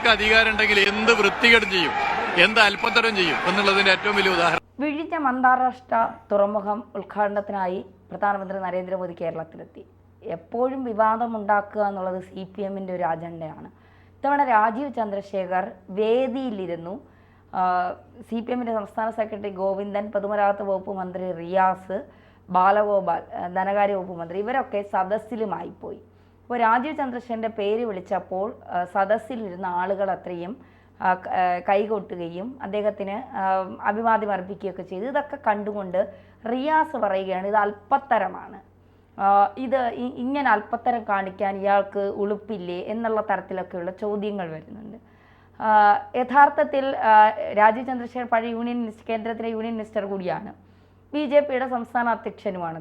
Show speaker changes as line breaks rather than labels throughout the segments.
അവർക്ക് അധികാരം ഉണ്ടെങ്കിൽ എന്ത് വൃത്തികേടും ചെയ്യും, എന്ത് അല്പത്തരം ചെയ്യും എന്നുള്ളതിന്റെ ഏറ്റവും വലിയ ഉദാഹരണം.
വിഴിഞ്ഞം അന്താരാഷ്ട്ര തുറമുഖം ഉദ്ഘാടനത്തിനായി പ്രധാനമന്ത്രി നരേന്ദ്രമോദി കേരളത്തിലെത്തി. എപ്പോഴും വിവാദമുണ്ടാക്കുക എന്നുള്ളത് CPM-ന്റെ ഒരു അജണ്ടയാണ്. ഇത്തവണ രാജീവ് ചന്ദ്രശേഖർ വേദിയിലിരുന്നു. CPM-ന്റെ സംസ്ഥാന സെക്രട്ടറി ഗോവിന്ദൻ, പൊതുമരാമത്ത് വകുപ്പ് മന്ത്രി റിയാസ്, ബാലഗോപാൽ ധനകാര്യ വകുപ്പ് മന്ത്രി, ഇവരൊക്കെ സദസ്സിലുമായി പോയി. അപ്പോൾ രാജീവ് ചന്ദ്രശേഖരൻ്റെ പേര് വിളിച്ചപ്പോൾ സദസ്സിലിരുന്ന ആളുകൾ അത്രയും കൈകൊട്ടുകയും അദ്ദേഹത്തിന് അഭിവാദ്യം അർപ്പിക്കുകയൊക്കെ ചെയ്തു. ഇതൊക്കെ കണ്ടുകൊണ്ട് റിയാസ് പറയുകയാണ്, ഇത് അല്പത്തരമാണ്, ഇത് ഇങ്ങനെ അല്പത്തരം കാണിക്കാൻ ഇയാൾക്ക് ഉളുപ്പില്ലേ എന്നുള്ള തരത്തിലൊക്കെയുള്ള ചോദ്യങ്ങൾ വരുന്നുണ്ട്. യഥാർത്ഥത്തിൽ രാജീവ് ചന്ദ്രശേഖർ പഴയ കേന്ദ്രത്തിലെ യൂണിയൻ മിനിസ്റ്റർ കൂടിയാണ്, BJP-യുടെ സംസ്ഥാന അധ്യക്ഷനുമാണ്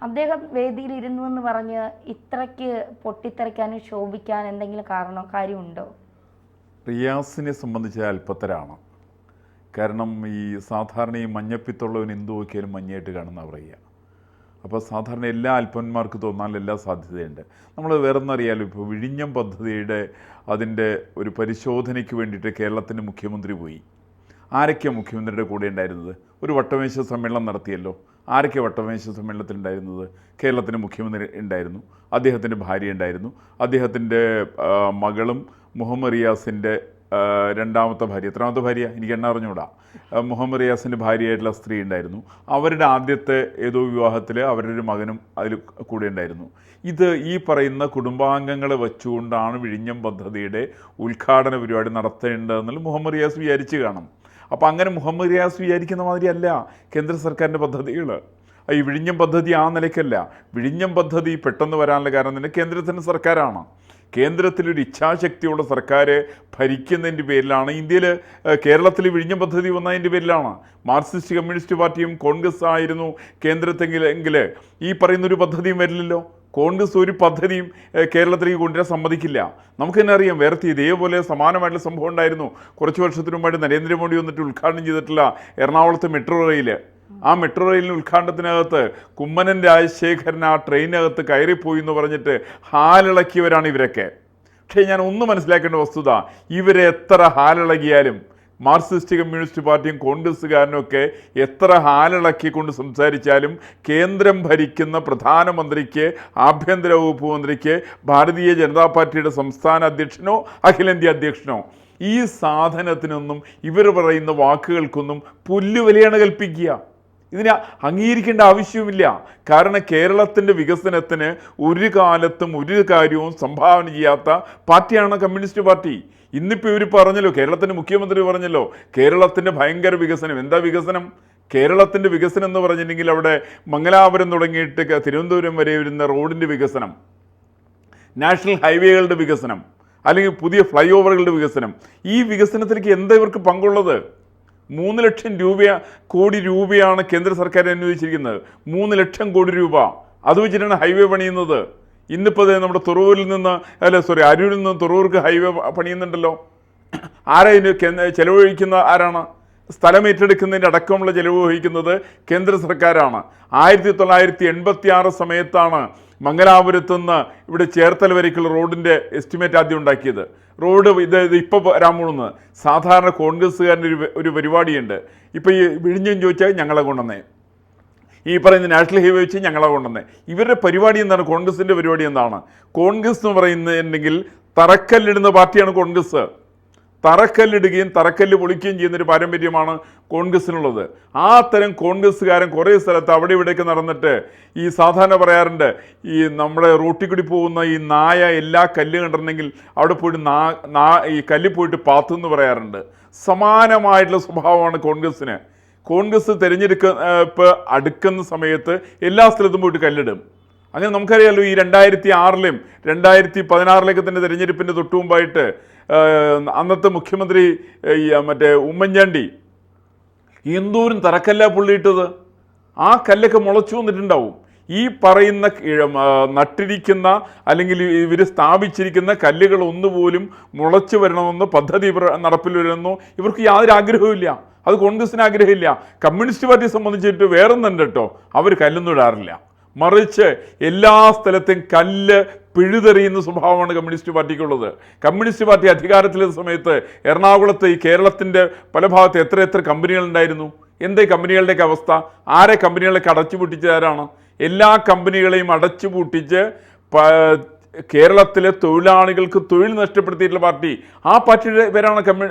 അദ്ദേഹം വേദിയിൽ ഇരുന്നു എന്ന് പറഞ്ഞ് ഇത്രയ്ക്ക് പൊട്ടിത്തെറിക്കാനും ശോഭിക്കാൻ എന്തെങ്കിലും കാര്യമുണ്ടോ?
റിയാസിനെ സംബന്ധിച്ച് അല്പത്തരാണ്. കാരണം ഈ സാധാരണ ഈ മഞ്ഞപ്പിത്തുള്ളവൻ എന്ത് നോക്കിയാലും മഞ്ഞയായിട്ട് കാണുന്ന പറയുക. അപ്പോൾ സാധാരണ എല്ലാ അല്പന്മാർക്ക് തോന്നാൻ എല്ലാ സാധ്യതയുണ്ട്. നമ്മൾ വേറൊന്നറിയാലോ, ഇപ്പോൾ വിഴിഞ്ഞം പദ്ധതിയുടെ അതിൻ്റെ ഒരു പരിശോധനയ്ക്ക് വേണ്ടിയിട്ട് കേരളത്തിൻ്റെ മുഖ്യമന്ത്രി പോയി. ആരൊക്കെയാണ് മുഖ്യമന്ത്രിയുടെ കൂടെ ഉണ്ടായിരുന്നത്? ഒരു വട്ടമേശ സമ്മേളനം നടത്തിയല്ലോ. ആരൊക്കെ വട്ടമേശ സമ്മേളനത്തിലുണ്ടായിരുന്നത്? കേരളത്തിൻ്റെ മുഖ്യമന്ത്രി ഉണ്ടായിരുന്നു, അദ്ദേഹത്തിൻ്റെ ഭാര്യ ഉണ്ടായിരുന്നു, അദ്ദേഹത്തിൻ്റെ മകളും മുഹമ്മദ് റിയാസിൻ്റെ രണ്ടാമത്തെ ഭാര്യ, എത്രാമത്തെ ഭാര്യ എനിക്ക് എണ്ണ അറിഞ്ഞുകൂടാ, മുഹമ്മദ് റിയാസിൻ്റെ ഭാര്യയായിട്ടുള്ള സ്ത്രീ ഉണ്ടായിരുന്നു. അവരുടെ ആദ്യത്തെ ഏതോ വിവാഹത്തിൽ അവരുടെ ഒരു മകനും അതിൽ കൂടെ ഉണ്ടായിരുന്നു. ഇത് ഈ പറയുന്ന കുടുംബാംഗങ്ങളെ വെച്ചുകൊണ്ടാണ് വിഴിഞ്ഞം പദ്ധതിയുടെ ഉദ്ഘാടന പരിപാടി നടത്തേണ്ടതെന്നുള്ള മുഹമ്മദ് റിയാസ് വിചാരിച്ച് കാണും. അപ്പോൾ അങ്ങനെ മുഹമ്മദ് റിയാസ് വിചാരിക്കുന്ന മാതിരിയല്ല കേന്ദ്ര സർക്കാരിൻ്റെ പദ്ധതികൾ. ഈ വിഴിഞ്ഞം പദ്ധതി ആ നിലയ്ക്കല്ല. വിഴിഞ്ഞം പദ്ധതി പെട്ടെന്ന് വരാനുള്ള കാരണം തന്നെ കേന്ദ്രത്തിൻ്റെ സർക്കാരാണ്. കേന്ദ്രത്തിലൊരു ഇച്ഛാശക്തിയുള്ള സർക്കാർ ഭരിക്കുന്നതിൻ്റെ പേരിലാണ് കേരളത്തിൽ വിഴിഞ്ഞം പദ്ധതി വന്നതിൻ്റെ പേരിലാണ്. മാർക്സിസ്റ്റ് കമ്മ്യൂണിസ്റ്റ് പാർട്ടിയും കോൺഗ്രസ് ആയിരുന്നു കേന്ദ്രത്തെങ്കിൽ ഈ പറയുന്നൊരു പദ്ധതിയും വരില്ലല്ലോ. കോൺഗ്രസ് ഒരു പദ്ധതിയും കേരളത്തിലേക്ക് കൊണ്ടുവരാൻ സമ്മതിക്കില്ല. നമുക്ക് തന്നെ അറിയാം, വേറെ ഇതേപോലെ സമാനമായിട്ടുള്ള സംഭവം ഉണ്ടായിരുന്നു. കുറച്ച് വർഷത്തിനു മുമ്പായിട്ട് നരേന്ദ്രമോദി വന്നിട്ട് ഉദ്ഘാടനം ചെയ്തിട്ടുള്ള എറണാകുളത്തെ മെട്രോ റെയിൽ. ആ മെട്രോ റെയിലിന് ഉദ്ഘാടനത്തിനകത്ത് കുമ്മനം രാജശേഖരൻ ആ ട്രെയിനകത്ത് കയറിപ്പോയി എന്ന് പറഞ്ഞിട്ട് ഹാലിളക്കിയവരാണ് ഇവരൊക്കെ. പക്ഷേ ഞാൻ ഒന്ന് മനസ്സിലാക്കേണ്ട വസ്തുത, ഇവരെ എത്ര ഹാലിളകിയാലും മാർക്സിസ്റ്റ് കമ്മ്യൂണിസ്റ്റ് പാർട്ടിയും കോൺഗ്രസ്സുകാരനും ഒക്കെ എത്ര ഹാലിളക്കിക്കൊണ്ട് സംസാരിച്ചാലും കേന്ദ്രം ഭരിക്കുന്ന പ്രധാനമന്ത്രിക്ക്, ആഭ്യന്തര വകുപ്പ് മന്ത്രിക്ക്, ഭാരതീയ ജനതാ പാർട്ടിയുടെ സംസ്ഥാന അധ്യക്ഷനോ അഖിലേന്ത്യാ അധ്യക്ഷനോ ഈ സാധനത്തിനൊന്നും ഇവർ പറയുന്ന വാക്കുകൾക്കൊന്നും പുല്ലുവിലയാണ് കൽപ്പിക്കുക. ഇതിനെ അംഗീകരിക്കേണ്ട ആവശ്യവുമില്ല. കാരണം കേരളത്തിൻ്റെ വികസനത്തിന് ഒരു കാലത്തും ഒരു കാര്യവും സംഭാവന ചെയ്യാത്ത പാർട്ടിയാണ് കമ്മ്യൂണിസ്റ്റ് പാർട്ടി. ഇന്നിപ്പോൾ ഇവർ പറഞ്ഞല്ലോ, കേരളത്തിൻ്റെ മുഖ്യമന്ത്രി പറഞ്ഞല്ലോ, കേരളത്തിൻ്റെ ഭയങ്കര വികസനം. എന്താ വികസനം? കേരളത്തിൻ്റെ വികസനം എന്ന് പറഞ്ഞിട്ടുണ്ടെങ്കിൽ അവിടെ മംഗലാപുരം തുടങ്ങിയിട്ട് തിരുവനന്തപുരം വരെ വരുന്ന റോഡിൻ്റെ വികസനം, നാഷണൽ ഹൈവേകളുടെ വികസനം, അല്ലെങ്കിൽ പുതിയ ഫ്ലൈ ഓവറുകളുടെ വികസനം. ഈ വികസനത്തിലേക്ക് എന്താ ഇവർക്ക് പങ്കുള്ളത്? 3 ലക്ഷം കോടി രൂപയാണ് കേന്ദ്ര സർക്കാർ അനുവദിച്ചിരിക്കുന്നത്. 3 ലക്ഷം കോടി രൂപ അത് വെച്ചിട്ടാണ് ഹൈവേ പണിയുന്നത്. ഇന്നിപ്പോൾ നമ്മുടെ അരൂരിൽ നിന്ന് തുറവൂർക്ക് ഹൈവേ പണിയുന്നുണ്ടല്ലോ. ആരാ ഇതിന് ചെലവഴിക്കുന്ന? ആരാണ്? സ്ഥലം ഏറ്റെടുക്കുന്നതിൻ്റെ അടക്കമുള്ള ചെലവ് വഹിക്കുന്നത് കേന്ദ്ര സർക്കാരാണ്. 1986 സമയത്താണ് മംഗലാപുരത്തുനിന്ന് ഇവിടെ ചേർത്തല വരയ്ക്കുള്ള റോഡിൻ്റെ എസ്റ്റിമേറ്റ് ആദ്യം ഉണ്ടാക്കിയത്. റോഡ് ഇത് ഇപ്പോൾ വരാൻ പോകുന്നത് സാധാരണ കോൺഗ്രസ്സുകാരൻ്റെ ഒരു പരിപാടിയുണ്ട്. ഇപ്പോൾ ഈ വിഴിഞ്ഞം ചോദിച്ചാൽ ഞങ്ങളെ കൊണ്ടുവന്നേ, ഈ പറയുന്ന നാഷണൽ ഹൈവേ വെച്ച് ഞങ്ങളെ കൊണ്ടുവന്നേ. ഇവരുടെ പരിപാടി എന്താണ്? കോൺഗ്രസിൻ്റെ പരിപാടി എന്താണ്? കോൺഗ്രസ് എന്ന് പറയുന്നുണ്ടെങ്കിൽ തറക്കല്ലിടുന്ന പാർട്ടിയാണ് കോൺഗ്രസ്. തറക്കല്ലിടുകയും തറക്കല്ല് പൊളിക്കുകയും ചെയ്യുന്നൊരു പാരമ്പര്യമാണ് കോൺഗ്രസ്സിനുള്ളത്. ആ തരം കോൺഗ്രസ്സുകാരൻ കുറേ സ്ഥലത്ത് അവിടെ ഇവിടെയൊക്കെ നടന്നിട്ട് ഈ സാധാരണ പറയാറുണ്ട്, ഈ നമ്മുടെ റോട്ടിൽ കൂടി പോകുന്ന ഈ നായ എല്ലാ കല്ല് കണ്ടിട്ടുണ്ടെങ്കിൽ അവിടെ പോയിട്ട് ഈ കല്ലിൽ പോയിട്ട് പാത്തുമെന്ന് പറയാറുണ്ട്. സമാനമായിട്ടുള്ള സ്വഭാവമാണ് കോൺഗ്രസ്സിന്. കോൺഗ്രസ് തിരഞ്ഞെടുപ്പ് അടുക്കുന്ന സമയത്ത് എല്ലാ സ്ഥലത്തും പോയിട്ട് കല്ലിടും. അങ്ങനെ നമുക്കറിയാമല്ലോ, ഈ 2006-ലും 2016-ലേക്ക് തന്നെ തിരഞ്ഞെടുപ്പിൻ്റെ തൊട്ടു മുമ്പായിട്ട് അന്നത്തെ മുഖ്യമന്ത്രി ഉമ്മൻചാണ്ടി എന്തോരം തറക്കല്ല പുള്ളിയിട്ടത്. ആ കല്ലൊക്കെ മുളച്ചു വന്നിട്ടുണ്ടാവും. ഈ പറയുന്ന നട്ടിരിക്കുന്ന അല്ലെങ്കിൽ ഇവർ സ്ഥാപിച്ചിരിക്കുന്ന കല്ലുകൾ ഒന്നുപോലും മുളച്ചു വരണമെന്ന് പദ്ധതി നടപ്പിൽ വരുമെന്നോ ഇവർക്ക് യാതൊരു ആഗ്രഹവുമില്ല. അത് കോൺഗ്രസിന് ആഗ്രഹമില്ല. കമ്മ്യൂണിസ്റ്റ് പാർട്ടിയെ സംബന്ധിച്ചിട്ട് വേറൊന്നുണ്ട് കേട്ടോ, അവർ കല്ലൊന്നും ഇടാറില്ല. മറിച്ച് എല്ലാ സ്ഥലത്തും കല്ല് പിഴുതെറിയുന്ന സ്വഭാവമാണ് കമ്മ്യൂണിസ്റ്റ് പാർട്ടിക്കുള്ളത്. കമ്മ്യൂണിസ്റ്റ് പാർട്ടി അധികാരത്തിലെന്ന സമയത്ത് എറണാകുളത്ത് ഈ കേരളത്തിൻ്റെ പല ഭാഗത്ത് എത്ര കമ്പനികളുണ്ടായിരുന്നു? എന്തേ കമ്പനികളുടെയൊക്കെ അവസ്ഥ? ആരെ കമ്പനികളൊക്കെ അടച്ചുപൂട്ടിച്ചതാരാണ്? എല്ലാ കമ്പനികളെയും അടച്ചുപൂട്ടിച്ച് കേരളത്തിലെ തൊഴിലാളികൾക്ക് തൊഴിൽ നഷ്ടപ്പെടുത്തിയിട്ടുള്ള പാർട്ടി, ആ പാർട്ടിയുടെ പേരാണ്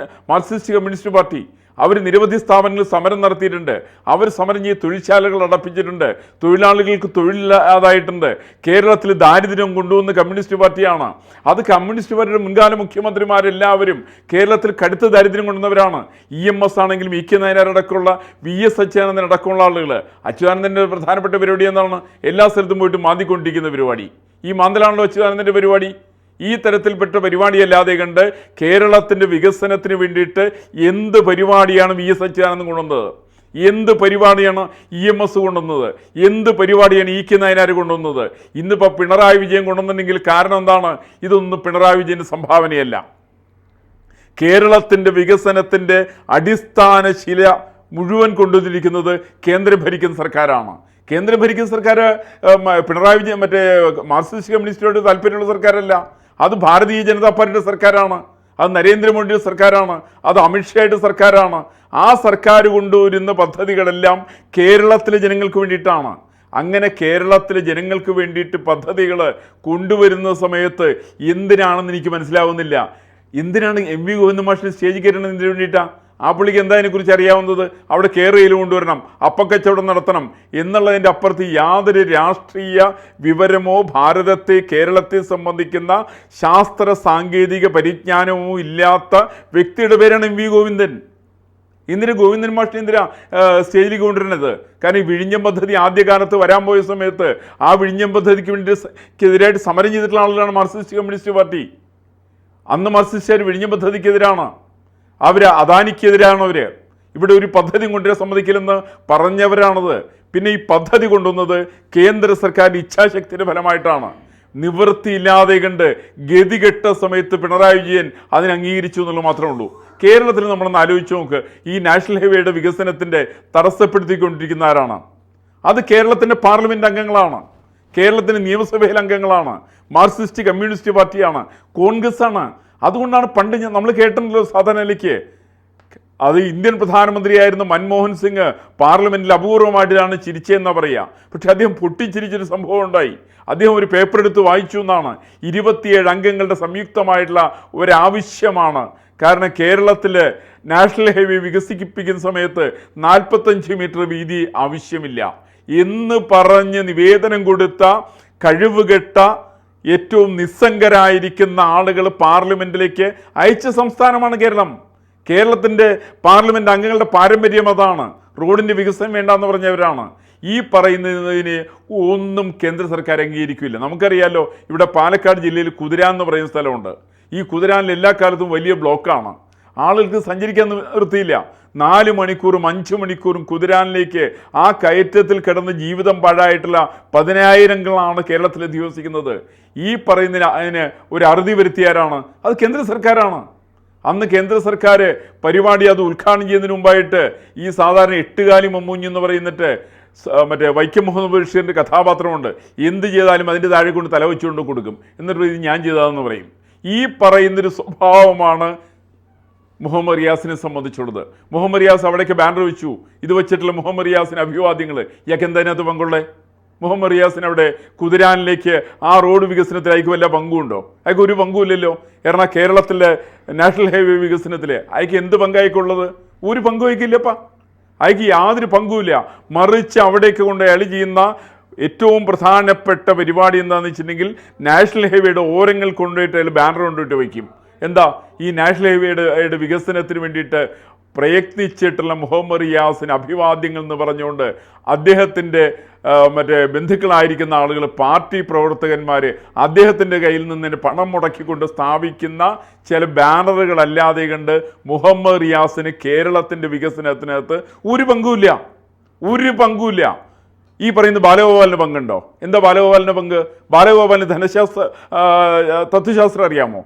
മാർക്സിസ്റ്റ് കമ്മ്യൂണിസ്റ്റ് പാർട്ടി. അവർ നിരവധി സ്ഥാപനങ്ങളിൽ സമരം നടത്തിയിട്ടുണ്ട്. അവർ സമരം ചെയ്ത് തൊഴിൽശാലകൾ അടപ്പിച്ചിട്ടുണ്ട്. തൊഴിലാളികൾക്ക് തൊഴിലില്ലാതായിട്ടുണ്ട്. കേരളത്തിൽ ദാരിദ്ര്യം കൊണ്ടുവന്ന കമ്മ്യൂണിസ്റ്റ് പാർട്ടിയാണ്. അത് കമ്മ്യൂണിസ്റ്റ് പാർട്ടിയുടെ മുൻകാല മുഖ്യമന്ത്രിമാരെല്ലാവരും കേരളത്തിൽ കടുത്ത ദാരിദ്ര്യം കൊണ്ടുവന്നവരാണ്. EMS ആണെങ്കിലും EK നായനാർ അടക്കമുള്ള VS അച്യുതാനന്ദൻ അടക്കമുള്ള ആളുകൾ. അച്യുതാനന്ദൻ്റെ പ്രധാനപ്പെട്ട പരിപാടി എന്താണ്? എല്ലാ സ്ഥലത്തും പോയിട്ട് മാന്തിക്കൊണ്ടിരിക്കുന്ന പരിപാടി. ഈ മാന്തലാണല്ലോ അച്യുതാനന്ദൻ്റെ പരിപാടി. ഈ തരത്തിൽപ്പെട്ട പരിപാടിയല്ലാതെ കണ്ട് കേരളത്തിൻ്റെ വികസനത്തിന് വേണ്ടിയിട്ട് എന്ത് പരിപാടിയാണ് VS അച്യുതാനന്ദൻ കൊണ്ടുവന്നത്? എന്ത് പരിപാടിയാണ് EMS കൊണ്ടുവന്നത്? എന്ത് പരിപാടിയാണ് EK നായനാർ കൊണ്ടുവന്നത്? ഇന്നിപ്പോൾ പിണറായി വിജയൻ കൊണ്ടുവന്നിട്ടുണ്ടെങ്കിൽ കാരണം എന്താണ്? ഇതൊന്നും പിണറായി വിജയൻ്റെ സംഭാവനയല്ല. കേരളത്തിൻ്റെ വികസനത്തിൻ്റെ അടിസ്ഥാന ശില മുഴുവൻ കൊണ്ടുവന്നിരിക്കുന്നത് കേന്ദ്രം ഭരിക്കുന്ന സർക്കാരാണ്. കേന്ദ്രം ഭരിക്കുന്ന സർക്കാർ പിണറായി വിജയൻ മാർക്സിസ്റ്റ് കമ്മ്യൂണിസ്റ്റുമായിട്ട് താല്പര്യമുള്ള സർക്കാരല്ല. അത് ഭാരതീയ ജനതാ പാർട്ടിയുടെ സർക്കാരാണ്. അത് നരേന്ദ്രമോദിയുടെ സർക്കാരാണ്. അത് അമിത്ഷായുടെ സർക്കാരാണ്. ആ സർക്കാർ കൊണ്ടുവരുന്ന പദ്ധതികളെല്ലാം കേരളത്തിലെ ജനങ്ങൾക്ക് വേണ്ടിയിട്ടാണ്. അങ്ങനെ കേരളത്തിലെ ജനങ്ങൾക്ക് വേണ്ടിയിട്ട് പദ്ധതികൾ കൊണ്ടുവരുന്ന സമയത്ത് എന്തിനാണെന്ന് എനിക്ക് മനസ്സിലാവുന്നില്ല. എന്തിനാണ് MV ഗോവിന്ദൻ മാഷിന് സ്റ്റേജിൽ കയറണം? എന്തിനു വേണ്ടിയിട്ടാണ്? ആ പുള്ളിക്ക് എന്താ അതിനെക്കുറിച്ച് അറിയാവുന്നത്? അവിടെ കേരളയിൽ കൊണ്ടുവരണം, അപ്പക്കച്ചവടം നടത്തണം എന്നുള്ളതിൻ്റെ അപ്പുറത്ത് യാതൊരു രാഷ്ട്രീയ വിവരമോ ഭാരതത്തെ കേരളത്തെ സംബന്ധിക്കുന്ന ശാസ്ത്ര സാങ്കേതിക പരിജ്ഞാനമോ ഇല്ലാത്ത വ്യക്തിയുടെ പേരാണ് MV ഗോവിന്ദൻ. ഗോവിന്ദൻ മാഷിനെ എന്തിനാ സ്റ്റേജിൽ കൊണ്ടുവരുന്നത്? കാരണം ഈ വിഴിഞ്ഞം പദ്ധതി ആദ്യകാലത്ത് വരാൻ പോയ സമയത്ത് ആ വിഴിഞ്ഞം പദ്ധതിക്ക് വേണ്ടിയെതിരായിട്ട് സമരം ചെയ്തിട്ടുള്ള ആളുകളാണ് മാർക്സിസ്റ്റ് കമ്മ്യൂണിസ്റ്റ് പാർട്ടി. അന്ന് മാർക്സിസ്റ്റുകാർ വിഴിഞ്ഞം പദ്ധതിക്കെതിരാണ്. അദാനിക്കെതിരാണ്. ഇവിടെ ഒരു പദ്ധതി കൊണ്ടുവരാൻ സമ്മതിക്കില്ലെന്ന് പറഞ്ഞവരാണത്. പിന്നെ ഈ പദ്ധതി കൊണ്ടുവന്നത് കേന്ദ്ര സർക്കാരിൻ്റെ ഇച്ഛാശക്തിയുടെ ഫലമായിട്ടാണ്. നിവൃത്തിയില്ലാതെ കണ്ട് ഗതികെട്ട സമയത്ത് പിണറായി വിജയൻ അതിനെ അംഗീകരിച്ചു എന്നുള്ളത് മാത്രമേ ഉള്ളൂ. കേരളത്തിൽ നമ്മളൊന്ന് ആലോചിച്ച് നോക്ക്. ഈ നാഷണൽ ഹൈവേയുടെ വികസനത്തിൻ്റെ തടസ്സപ്പെടുത്തിക്കൊണ്ടിരിക്കുന്ന ആരാണ്? അത് കേരളത്തിൻ്റെ പാർലമെൻറ്റ് അംഗങ്ങളാണ്. കേരളത്തിൻ്റെ നിയമസഭയിലെ അംഗങ്ങളാണ്. മാർക്സിസ്റ്റ് കമ്മ്യൂണിസ്റ്റ് പാർട്ടിയാണ്, കോൺഗ്രസ് ആണ്. അതുകൊണ്ടാണ് പണ്ട് നമ്മൾ കേട്ടിട്ടുണ്ടല്ലോ സാധാരണയിലേക്ക് അത് ഇന്ത്യൻ പ്രധാനമന്ത്രിയായിരുന്ന മൻമോഹൻ സിംഗ് പാർലമെൻറ്റിൽ അപൂർവമായിട്ടാണ് ചിരിച്ചതെന്നാണ് പറയുക. പക്ഷെ അദ്ദേഹം പൊട്ടിച്ചിരിച്ചൊരു സംഭവം ഉണ്ടായി. അദ്ദേഹം ഒരു പേപ്പർ എടുത്ത് വായിച്ചു എന്നാണ്. 27 അംഗങ്ങളുടെ സംയുക്തമായിട്ടുള്ള ഒരാവശ്യമാണ്. കാരണം കേരളത്തിൽ നാഷണൽ ഹൈവേ വികസിപ്പിക്കുന്ന സമയത്ത് 45 മീറ്റർ വീതി ആവശ്യമില്ല എന്ന് പറഞ്ഞ് നിവേദനം കൊടുത്ത കഴിവുകെട്ട ഏറ്റവും നിസ്സംഗരായിരിക്കുന്ന ആളുകൾ പാർലമെൻറ്റിലേക്ക് അയച്ച സംസ്ഥാനമാണ് കേരളം. കേരളത്തിൻ്റെ പാർലമെൻറ്റ് അംഗങ്ങളുടെ പാരമ്പര്യം അതാണ്. റോഡിൻ്റെ വികസനം വേണ്ടെന്ന് പറഞ്ഞവരാണ്. ഈ പറയുന്നതിന് ഒന്നും കേന്ദ്ര സർക്കാർ അംഗീകരിക്കില്ല. നമുക്കറിയാമല്ലോ, ഇവിടെ പാലക്കാട് ജില്ലയിൽ കുതിരാൻ എന്ന് പറയുന്ന സ്ഥലമുണ്ട്. ഈ കുതിരാനിൽ എല്ലാ കാലത്തും വലിയ ബ്ലോക്കാണ്. ആളുകൾക്ക് സഞ്ചരിക്കാൻ നിർത്തിയില്ല. 4 മണിക്കൂറും 5 മണിക്കൂറും കുതിരാനിലേക്ക് ആ കയറ്റത്തിൽ കിടന്ന് ജീവിതം പാഴായിട്ടുള്ള 10,000ങ്ങളാണ് കേരളത്തിൽ അധിവസിക്കുന്നത്. ഈ പറയുന്നതിന് അതിന് ഒരു അറുതി വരുത്തിയാരാണ്? അത് കേന്ദ്ര സർക്കാരാണ്. അന്ന് കേന്ദ്ര സർക്കാർ പരിപാടി അത് ഉദ്ഘാടനം ചെയ്യുന്നതിന് മുമ്പായിട്ട് ഈ സാധാരണ 8 കാലി മമ്മൂഞ്ഞ് എന്ന് പറയുന്നിട്ട് വൈക്കം മുഹമ്മദ് ബഷീറിൻ്റെ കഥാപാത്രമുണ്ട്. എന്ത് ചെയ്താലും അതിൻ്റെ താഴെ കൊണ്ട് തലവെച്ചുകൊണ്ട് കൊടുക്കും. എന്നിട്ട് ഇത് ഞാൻ ചെയ്തതെന്ന് പറയും. ഈ പറയുന്നൊരു സ്വഭാവമാണ് മുഹമ്മദ് റിയാസിനെ സംബന്ധിച്ചുള്ളത്. മുഹമ്മദ് റിയാസ് അവിടേക്ക് ബാനർ വെച്ചു. ഇത് വെച്ചിട്ടുള്ള മുഹമ്മദ് റിയാസിന് അഭിവാദ്യങ്ങൾ. ഇയാൾക്ക് എന്താ അതിനകത്ത് പങ്കുള്ളേ? മുഹമ്മദ് റിയാസിന് അവിടെ കുതിരാനിലേക്ക് ആ റോഡ് വികസനത്തിൽ അയക്ക് വല്ല പങ്കുണ്ടോ? അയക്ക് ഒരു പങ്കുമില്ലല്ലോ. കേരളത്തിലെ നാഷണൽ ഹൈവേ വികസനത്തിൽ അയക്ക് എന്ത് പങ്കായിക്കുള്ളത്? ഒരു പങ്കു വയ്ക്കില്ലപ്പാ. അയക്ക് യാതൊരു പങ്കുമില്ല. മറിച്ച് അവിടേക്ക് കൊണ്ട് അയാൾ ചെയ്യുന്ന ഏറ്റവും പ്രധാനപ്പെട്ട പരിപാടി എന്താണെന്ന് വെച്ചിട്ടുണ്ടെങ്കിൽ നാഷണൽ ഹൈവേയുടെ ഓരങ്ങൾ കൊണ്ടുപോയിട്ട് അയാൾ ബാനർ കൊണ്ടുപോയിട്ട് വയ്ക്കും. എന്താ? ഈ നാഷണൽ ഹൈവേയുടെ വികസനത്തിന് വേണ്ടിയിട്ട് പ്രയത്നിച്ചിട്ടുള്ള മുഹമ്മദ് റിയാസിന് അഭിവാദ്യങ്ങൾ എന്ന് പറഞ്ഞുകൊണ്ട് അദ്ദേഹത്തിൻ്റെ ബന്ധുക്കളായിരിക്കുന്ന ആളുകൾ, പാർട്ടി പ്രവർത്തകന്മാർ അദ്ദേഹത്തിൻ്റെ കയ്യിൽ നിന്ന് പണം മുടക്കിക്കൊണ്ട് സ്ഥാപിക്കുന്ന ചില ബാനറുകളല്ലാതെ കണ്ട് മുഹമ്മദ് റിയാസിന് കേരളത്തിൻ്റെ വികസനത്തിനകത്ത് ഒരു പങ്കുമില്ല. ഈ പറയുന്ന ബാലഗോപാലിന് പങ്കുണ്ടോ? എന്താ ബാലഗോപാലിൻ്റെ പങ്ക്? ബാലഗോപാലിന് തത്വശാസ്ത്രം അറിയാമോ?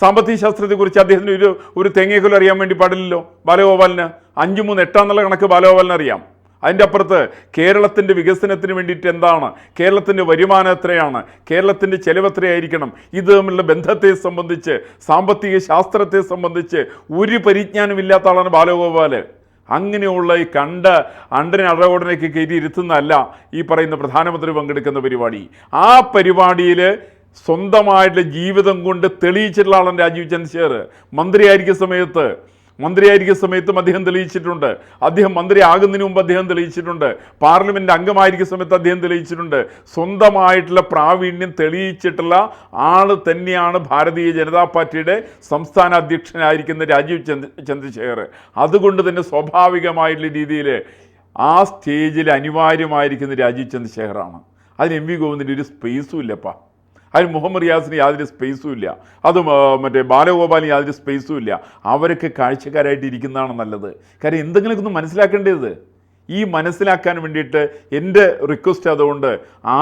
സാമ്പത്തിക ശാസ്ത്രത്തെക്കുറിച്ച് അദ്ദേഹത്തിന് ഒരു തേങ്ങേക്കൊല്ലം അറിയാൻ വേണ്ടി പാടില്ലല്ലോ ബാലഗോപാലിന്. 5, 3, 8 എന്നുള്ള കണക്ക് ബാലഗോപാലിന് അറിയാം. അതിൻ്റെ അപ്പുറത്ത് കേരളത്തിൻ്റെ വികസനത്തിന് വേണ്ടിയിട്ട് എന്താണ്, കേരളത്തിൻ്റെ വരുമാനം എത്രയാണ്, കേരളത്തിൻ്റെ ചെലവ് എത്രയായിരിക്കണം, ഇത് തമ്മിലുള്ള ബന്ധത്തെ സംബന്ധിച്ച്, സാമ്പത്തിക ശാസ്ത്രത്തെ സംബന്ധിച്ച് ഒരു പരിജ്ഞാനമില്ലാത്ത ആളാണ് ബാലഗോപാൽ. അങ്ങനെയുള്ള ഈ കണ്ട അണ്ടനെ അടകോടനൊക്കെ കയറ്റി ഇരുത്തുന്നതല്ല ഈ പറയുന്ന പ്രധാനമന്ത്രി പങ്കെടുക്കുന്ന പരിപാടി. ആ പരിപാടിയിൽ സ്വന്തമായിട്ടുള്ള ജീവിതം കൊണ്ട് തെളിയിച്ചിട്ടുള്ള ആളാണ് രാജീവ് ചന്ദ്രശേഖർ. മന്ത്രിയായിരിക്കുന്ന സമയത്തും അദ്ദേഹം തെളിയിച്ചിട്ടുണ്ട്. അദ്ദേഹം മന്ത്രി ആകുന്നതിന് മുമ്പ് അദ്ദേഹം തെളിയിച്ചിട്ടുണ്ട്. പാർലമെൻറ്റ് അംഗമായിരിക്കുന്ന സമയത്ത് അദ്ദേഹം തെളിയിച്ചിട്ടുണ്ട്. സ്വന്തമായിട്ടുള്ള പ്രാവീണ്യം തെളിയിച്ചിട്ടുള്ള ആൾ തന്നെയാണ് ഭാരതീയ ജനതാ പാർട്ടിയുടെ സംസ്ഥാന അധ്യക്ഷനായിരിക്കുന്ന രാജീവ് ചന്ദ്രശേഖർ. അതുകൊണ്ട് തന്നെ സ്വാഭാവികമായിട്ടുള്ള രീതിയിൽ ആ സ്റ്റേജിൽ അനിവാര്യമായിരിക്കുന്ന രാജീവ് ചന്ദ്രശേഖറാണ്. അതിന് എം വി ഗോവിന്ദൻ്റെ ഒരു സ്പേസും ഇല്ലപ്പാ. അതിന് മുഹമ്മദ് റിയാസിന് യാതൊരു സ്പേസും ഇല്ല. അതും മറ്റേ ബാലഗോപാലിന് യാതൊരു സ്പേസും ഇല്ല. അവരൊക്കെ കാഴ്ചക്കാരായിട്ട് ഇരിക്കുന്നതാണ് നല്ലത്. കാര്യം എന്തെങ്കിലുമൊക്കെ ഒന്ന് മനസ്സിലാക്കേണ്ടത്. ഈ മനസ്സിലാക്കാൻ വേണ്ടിയിട്ട് എൻ്റെ റിക്വസ്റ്റ് അതുകൊണ്ട്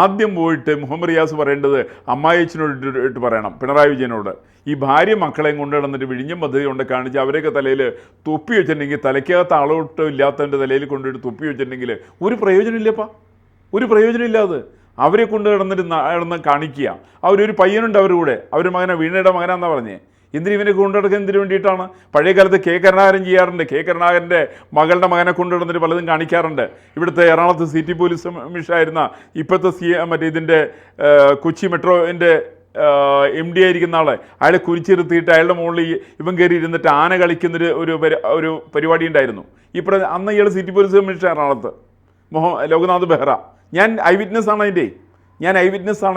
ആദ്യം പോയിട്ട് മുഹമ്മദ് റിയാസ് പറയേണ്ടത് അമ്മായിയച്ഛനോട് പറയണം, പിണറായി വിജയനോട്. ഈ ഭാര്യ മക്കളെയും കൊണ്ട് നടന്നിട്ട് വിഴിഞ്ഞം പദ്ധതി കൊണ്ട് കാണിച്ച് അവരെയൊക്കെ തലയിൽ തൊപ്പി വെച്ചിട്ടുണ്ടെങ്കിൽ, തലയ്ക്കകത്ത് അളവിട്ട് ഇല്ലാത്തവൻ്റെ തലയിൽ കൊണ്ടുപോയിട്ട് തൊപ്പി വെച്ചിട്ടുണ്ടെങ്കിൽ ഒരു പ്രയോജനമില്ലപ്പാ, ഒരു പ്രയോജനമില്ല. അത് അവരെ കൊണ്ട് നടന്ന് കാണിക്കുക. അവരൊരു പയ്യനുണ്ട് അവരുടെ കൂടെ, അവരുടെ മകനെ, വീണയുടെ മകനാന്നാണ് പറഞ്ഞേ. എന്തിനും ഇവനെ കൊണ്ടു നടക്കുക എന്തിനു വേണ്ടിയിട്ടാണ്? പഴയ കാലത്ത് കെ കരുണാകരൻ ചെയ്യാറുണ്ട്. കെ കരുണാകരൻ്റെ മകളുടെ മകനെ കൊണ്ടു നടന്നിട്ട് പലതും കാണിക്കാറുണ്ട്. ഇവിടുത്തെ എറണാകുളത്ത് സിറ്റി പോലീസ് കമ്മീഷനായിരുന്ന ഇപ്പോഴത്തെ ഇതിൻ്റെ കൊച്ചി മെട്രോൻ്റെ MD ആയിരിക്കുന്ന ആളെ, അയാളെ കുരിച്ചിരുത്തിയിട്ട് അയാളുടെ മുകളിൽ ഇവൻ കയറി ഇരുന്നിട്ട് ആന കളിക്കുന്നൊരു ഒരു പരിപാടി ഉണ്ടായിരുന്നു. അന്ന് ഇയാൾ സിറ്റി പോലീസ് കമ്മീഷണർ എറണാകുളത്ത്, ലോക്നാഥ് ബെഹ്റ. ഞാൻ ഐ വിറ്റ്നസ് ആണ്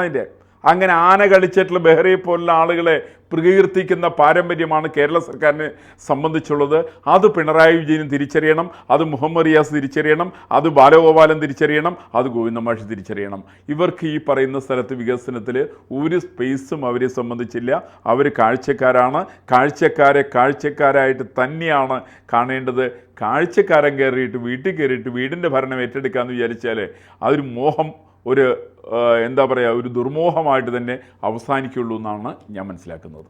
അതിൻ്റെ. അങ്ങനെ ആന കളിച്ചിട്ടുള്ള ബെഹ്റയെ പോലുള്ള ആളുകളെ പ്രകീർത്തിക്കുന്ന പാരമ്പര്യമാണ് കേരള സർക്കാരിനെ സംബന്ധിച്ചുള്ളത്. അത് പിണറായി വിജയനും തിരിച്ചറിയണം, അത് മുഹമ്മദ് റിയാസ് തിരിച്ചറിയണം, അത് ബാലഗോപാലൻ തിരിച്ചറിയണം, അത് ഗോവിന്ദമാഷ് തിരിച്ചറിയണം. ഇവർക്ക് ഈ പറയുന്ന സ്ഥലത്ത് വികസനത്തിൽ ഒരു സ്പേസും അവരെ സംബന്ധിച്ചില്ല. അവർ കാഴ്ചക്കാരാണ്. കാഴ്ചക്കാരായിട്ട് തന്നെയാണ് കാണേണ്ടത്. കാഴ്ചക്കാരൻ കയറിയിട്ട് വീട്ടിൽ കയറിയിട്ട് വീടിൻ്റെ ഭരണം ഏറ്റെടുക്കാമെന്ന് വിചാരിച്ചാൽ അതൊരു മോഹം, ഒരു ഒരു ദുർമോഹമായിട്ട് തന്നെ അവസാനിക്കുള്ളൂ എന്നാണ് ഞാൻ മനസ്സിലാക്കുന്നത്.